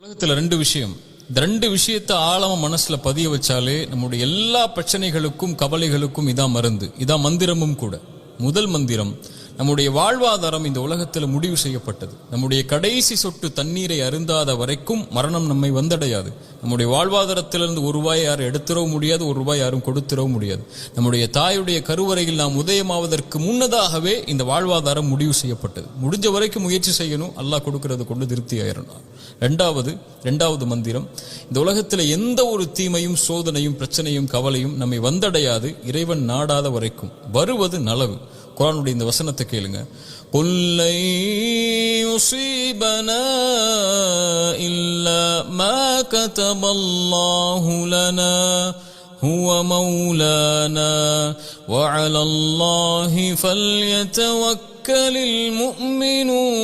உலகத்துல ரெண்டு விஷயம். இந்த ரெண்டு விஷயத்தை ஆழமா மனசுல பதிய வச்சாலே நம்முடைய எல்லா பிரச்சனைகளுக்கும் கவலைகளுக்கும் இதான் மருந்து, இதான் மந்திரமும் கூட. முதல் மந்திரம், நம்முடைய வாழ்வாதாரம் இந்த உலகத்தில் முடிவு செய்யப்பட்டது. நம்முடைய கடைசி சொட்டு தண்ணீரை அருந்தாத வரைக்கும் மரணம் நம்மை வந்தடையாது. நம்முடைய வாழ்வாதாரத்திலிருந்து ஒரு ரூபாய் யாரும் எடுத்துடவும் முடியாது, ஒரு ரூபாய் யாரும் கொடுத்துடவும் முடியாது. நம்முடைய தாயுடைய கருவறையில் நாம் உதயமாவதற்கு முன்னதாகவே இந்த வாழ்வாதாரம் முடிவு செய்யப்பட்டது. முடிஞ்ச வரைக்கும் முயற்சி செய்யணும், அல்லாஹ் கொடுக்கறது கொண்டு திருப்தி ஆயிரணும். ரெண்டாவது மந்திரம், இந்த உலகத்தில் எந்த ஒரு தீமையும் சோதனையும் பிரச்சனையும் கவலையும் நம்மை வந்தடையாது இறைவன் நாடாத வரைக்கும். வருவது நலவு. குர்ஆனுடைய இந்த வசனத்தை கேளுங்க. குல்லை யுஸீபனா இல்லா மா கதபல்லாஹு லனா ஹுவ மௌலானா வ அலல்லாஹி ஃபல்யதவக்கலில் முஃமினூன்.